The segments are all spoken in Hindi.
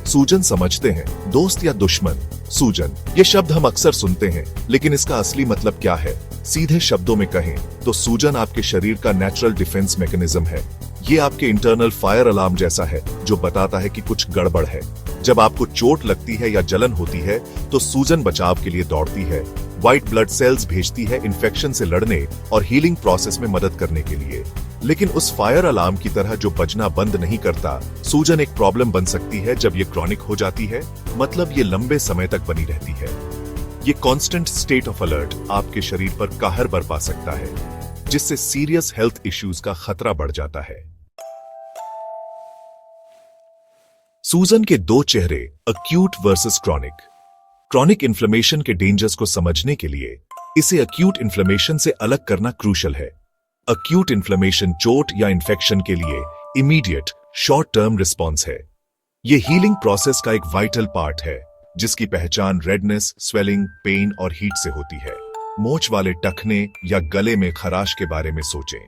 सूजन समझते हैं, दोस्त या दुश्मन। सूजन, ये शब्द हम अक्सर सुनते हैं, लेकिन इसका असली मतलब क्या है? सीधे शब्दों में कहें तो सूजन आपके शरीर का नेचुरल डिफेंस मैकेनिज्म है। ये आपके इंटरनल फायर अलार्म जैसा है, जो बताता है कि कुछ गड़बड़ है। जब आपको चोट लगती है या जलन होती है, तो सूजन बचाव के लिए दौड़ती है। व्हाइट ब्लड सेल्स भेजती है इन्फेक्शन से लड़ने और हीलिंग प्रोसेस में मदद करने के लिए। लेकिन उस फायर अलार्म की तरह जो बजना बंद नहीं करता, सूजन एक प्रॉब्लम बन सकती है जब ये क्रॉनिक हो जाती है, मतलब ये लंबे समय तक बनी रहती है। ये कांस्टेंट स्टेट ऑफ अलर्ट आपके शरीर पर कहर बरपा सकता है, जिससे सीरियस हेल्थ इश्यूज का खतरा बढ़ जाता है। सूजन के दो चेहरे, acute versus chronic. Chronic inflammation के डेंजर्स को समझने के लिए इसे अक्यूट इन्फ्लेमेशन से अलग करना क्रूशल है। अक्यूट इन्फ्लेमेशन चोट या इन्फेक्शन के लिए इमीडिएट शॉर्ट टर्म रिस्पॉन्स है। यह हीलिंग प्रोसेस का एक वाइटल पार्ट है, जिसकी पहचान रेडनेस, स्वेलिंग, पेन और हीट से होती है। मोच वाले टखने या गले में खराश के बारे में सोचें।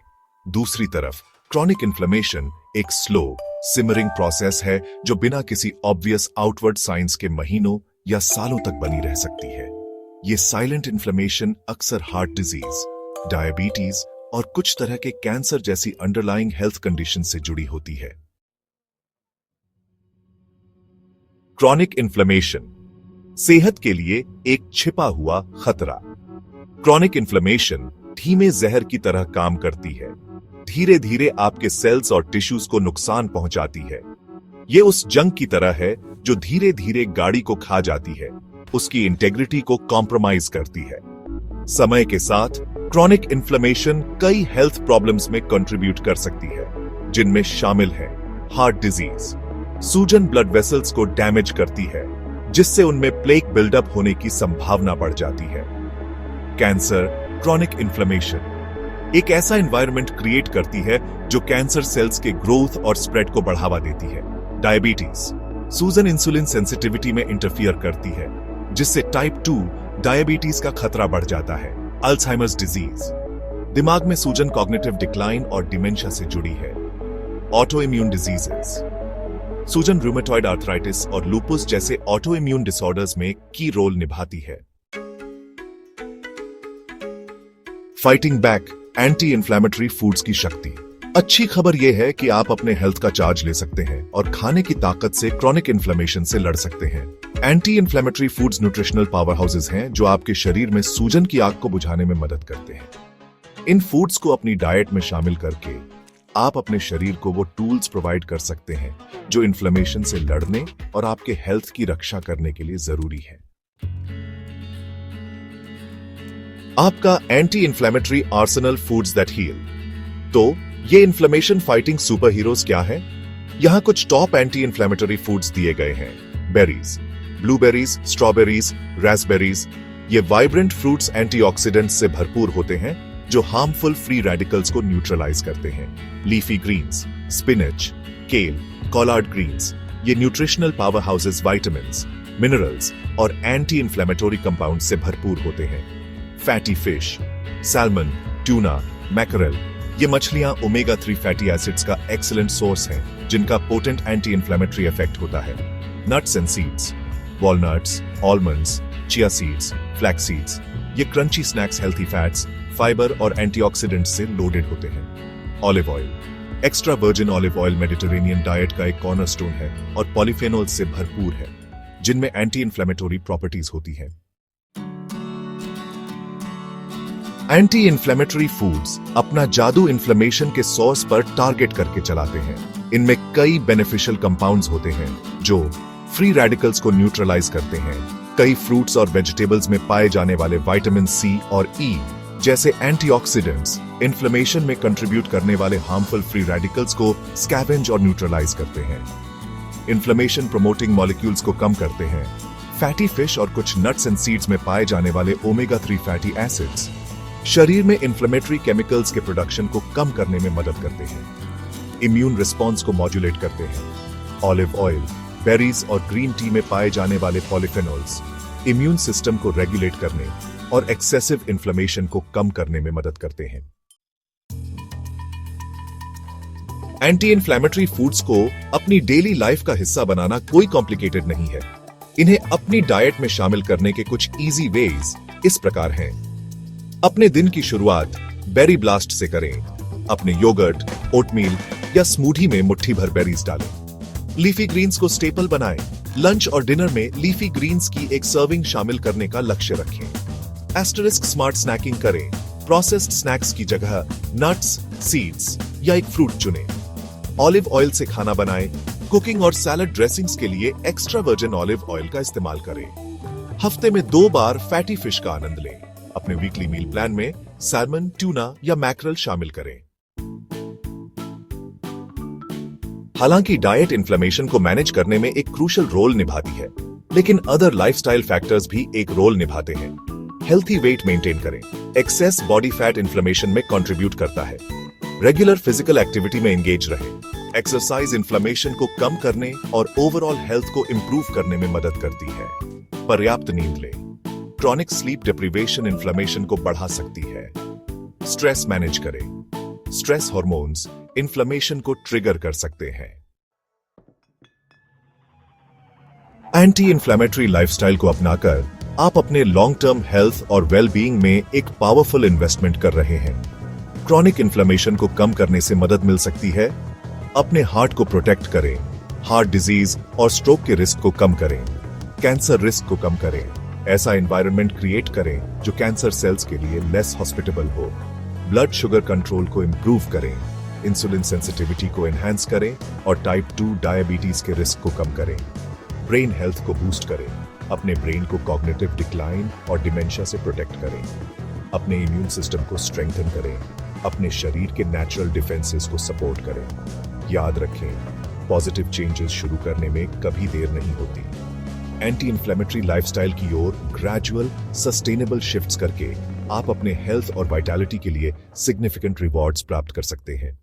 दूसरी तरफ क्रॉनिक इन्फ्लेमेशन एक स्लो सिमरिंग प्रोसेस है, जो बिना किसी ऑब्वियस आउटवर्ड साइंस के महीनों या सालों तक बनी रह सकती है। ये साइलेंट इन्फ्लेमेशन अक्सर हार्ट डिजीज, डायबिटीज और कुछ तरह के कैंसर जैसी अंडरलाइंग हेल्थ कंडीशन से जुड़ी होती है। क्रॉनिक इन्फ्लेमेशन सेहत के लिए एक छिपा हुआ खतरा। क्रॉनिक इन्फ्लेमेशन धीमे जहर की तरह काम करती है, धीरे धीरे आपके सेल्स और टिश्यूज को नुकसान पहुंचाती है। ये उस जंग की तरह है जो धीरे धीरे गाड़ी को खा जाती है, उसकी इंटेग्रिटी को कॉम्प्रोमाइज करती है। समय के साथ क्रॉनिक इन्फ्लेमेशन कई हेल्थ प्रॉब्लम्स में कंट्रीब्यूट कर सकती है, जिनमें शामिल है हार्ट डिजीज। सूजन ब्लड वेसल्स को डैमेज करती है, जिससे उनमें प्लेक बिल्डअप होने की संभावना बढ़ जाती है। कैंसर, क्रॉनिक इन्फ्लेमेशन एक ऐसा एनवायरनमेंट क्रिएट करती है जो कैंसर सेल्स के ग्रोथ और स्प्रेड को बढ़ावा देती है। डायबिटीज, सूजन इंसुलिन सेंसिटिविटी में इंटरफियर करती है, जिससे टाइप 2 डायबिटीज का खतरा बढ़ जाता है। अल्जाइमर्स डिजीज, दिमाग में सूजन कॉग्निटिव डिक्लाइन और डिमेंशिया से जुड़ी है। ऑटो इम्यून डिजीजेस, सूजन रूमेटॉइड आर्थराइटिस और लूपुस जैसे ऑटो इम्यून डिसऑर्डर्स में की रोल निभाती है। Fighting back, anti inflammatory foods की शक्ति। अच्छी खबर यह है कि आप अपने हेल्थ का चार्ज ले सकते हैं और खाने की ताकत से क्रॉनिक इन्फ्लेमेशन से लड़ सकते हैं। Anti inflammatory foods nutritional power houses हैं, जो आपके शरीर में सूजन की आग को बुझाने में मदद करते हैं। इन फूड्स को अपनी डाइट में शामिल करके आप अपने शरीर को वो टूल्स प्रोवाइड कर सकते हैं जो इन्फ्लेमेशन से लड़ने और आपके हेल्थ की रक्षा करने के लिए जरूरी है। आपका anti inflammatory arsenal foods that heal. तो ये इन्फ्लेमेशन फाइटिंग सुपर हीरोज क्या है? यहां कुछ टॉप एंटी इन्फ्लेमेटरी फूड्स दिए गए हैं। Berries, blueberries, strawberries, raspberries. ये वाइब्रेंट फ्रूट्स एंटीऑक्सीडेंट्स से भरपूर होते हैं, जो हार्मफुल फ्री रेडिकल्स को न्यूट्रलाइज करते हैं। Leafy greens, spinach, kale, collard greens, ये nutritional powerhouses vitamins, minerals और एंटी इन्फ्लेमेटरी कंपाउंड से भरपूर होते हैं। Fatty fish, salmon, tuna, mackerel, ये मछलियां ओमेगा 3 फैटी एसिड्स का एक्सीलेंट सोर्स हैं, जिनका पोटेंट एंटी इन्फ्लेमेटरी इफेक्ट होता है। Nuts and seeds, walnuts, almonds, chia seeds, flax seeds, ये crunchy snacks healthy fats, fibre और एंटीऑक्सीडेंट्स से लोडेड होते हैं। Olive oil, extra virgin olive oil Mediterranean diet का एक कॉर्नरस्टोन है और पॉलीफेनॉल से भरपूर है, जिनमें एंटी इन्फ्लेमेटरी प्रॉपर्टीज होती हैं। एंटी इन्फ्लेमेटरी फूड्स अपना जादू इन्फ्लेमेशन के सोर्स पर टारगेट करके चलाते हैं। इनमें कई बेनिफिशियल कंपाउंड्स होते हैं जो फ्री रेडिकल्स को न्यूट्रलाइज करते हैं। कई फ्रूट्स और वेजिटेबल्स में पाए जाने वाले विटामिन सी और ई जैसे एंटीऑक्सीडेंट्स इन्फ्लेमेशन में कंट्रीब्यूट करने वाले हार्मफुल फ्री रेडिकल्स को स्कैवेंज और न्यूट्रलाइज करते हैं। इन्फ्लेमेशन प्रोमोटिंग मॉलिक्यूल्स को कम करते हैं। फैटी फिश और कुछ नट्स एंड सीड्स में पाए जाने वाले ओमेगा 3 फैटी एसिड्स शरीर में इन्फ्लेमेटरी केमिकल्स के प्रोडक्शन को कम करने में मदद करते हैं। इम्यून रिस्पॉन्स को मॉड्यूलेट करते हैं। ऑलिव ऑयल, बेरीज और ग्रीन टी में पाए जाने वाले पॉलीफेनॉल्स इम्यून सिस्टम को रेगुलेट करने और एक्सेसिव इन्फ्लेमेशन को कम करने में मदद करते हैं। एंटी इन्फ्लेमेटरी फूड्स को अपनी डेली लाइफ का हिस्सा बनाना कोई कॉम्प्लिकेटेड नहीं है। इन्हें अपनी डाइट में शामिल करने के कुछ इजी वेज इस प्रकार हैं। अपने दिन की शुरुआत बेरी ब्लास्ट से करें। अपने योगर्ट, ओटमील या स्मूदी में मुट्ठी भर बेरीज डालें। लीफी ग्रीन्स को स्टेपल बनाएं। लंच और डिनर में लीफी ग्रीन्स की एक सर्विंग शामिल करने का लक्ष्य रखें। एस्टरिस्क स्मार्ट स्नैकिंग करें। प्रोसेस्ड स्नैक्स की जगह नट्स, सीड्स या एक फ्रूट चुनें। ऑलिव ऑयल से खाना बनाएं। कुकिंग और सैलड ड्रेसिंग्स के लिए एक्स्ट्रा वर्जिन ऑलिव ऑयल का इस्तेमाल करें। हफ्ते में 2 बार फैटी फिश का आनंद लें। अपने वीकली मील प्लान में सैल्मन, ट्यूना या मैकरल शामिल करें। हालांकि डाइट इन्फ्लेमेशन को मैनेज करने में एक क्रूशियल रोल निभाती है, लेकिन अदर लाइफस्टाइल फैक्टर्स भी एक रोल निभाते हैं। हेल्थी वेट मेंटेन करें। एक्सेस बॉडी फैट इन्फ्लेमेशन में कंट्रीब्यूट करता है। रेगुलर फिजिकल एक्टिविटी में एंगेज रहें। एक्सरसाइज इन्फ्लेमेशन को कम करने और ओवरऑल हेल्थ को इंप्रूव करने में मदद करती है। पर्याप्त नींद लें। क्रॉनिक स्लीप डिप्रिवेशन इन्फ्लेमेशन को बढ़ा सकती है। स्ट्रेस मैनेज करें। स्ट्रेस हार्मोन्स इन्फ्लेमेशन को ट्रिगर कर सकते हैं। एंटी इन्फ्लेमेटरी लाइफस्टाइल को अपनाकर आप अपने लॉन्ग टर्म हेल्थ और वेलबीइंग में एक पावरफुल इन्वेस्टमेंट कर रहे हैं। क्रॉनिक इन्फ्लेमेशन को कम करने से मदद मिल सकती है। अपने हार्ट को प्रोटेक्ट करें। हार्ट डिजीज और स्ट्रोक के रिस्क को कम करें। कैंसर रिस्क को कम करें। ऐसा एनवायरनमेंट क्रिएट करें जो कैंसर सेल्स के लिए लेस हॉस्पिटेबल हो। ब्लड शुगर कंट्रोल को इंप्रूव करें। इंसुलिन सेंसिटिविटी को एनहांस करें और टाइप 2 डायबिटीज के रिस्क को कम करें। ब्रेन हेल्थ को बूस्ट करें। अपने ब्रेन को कॉग्निटिव डिक्लाइन और डिमेंशिया से प्रोटेक्ट करें। अपने इम्यून सिस्टम को स्ट्रेंथन करें। अपने शरीर के नेचुरल डिफेंसेस को सपोर्ट करें। याद रखें, पॉजिटिव चेंजेस शुरू करने में कभी देर नहीं होती। एंटी इन्फ्लेमेटरी लाइफस्टाइल की ओर ग्रेजुअल सस्टेनेबल शिफ्ट्स करके आप अपने हेल्थ और वाइटैलिटी के लिए सिग्निफिकेंट रिवॉर्ड्स प्राप्त कर सकते हैं।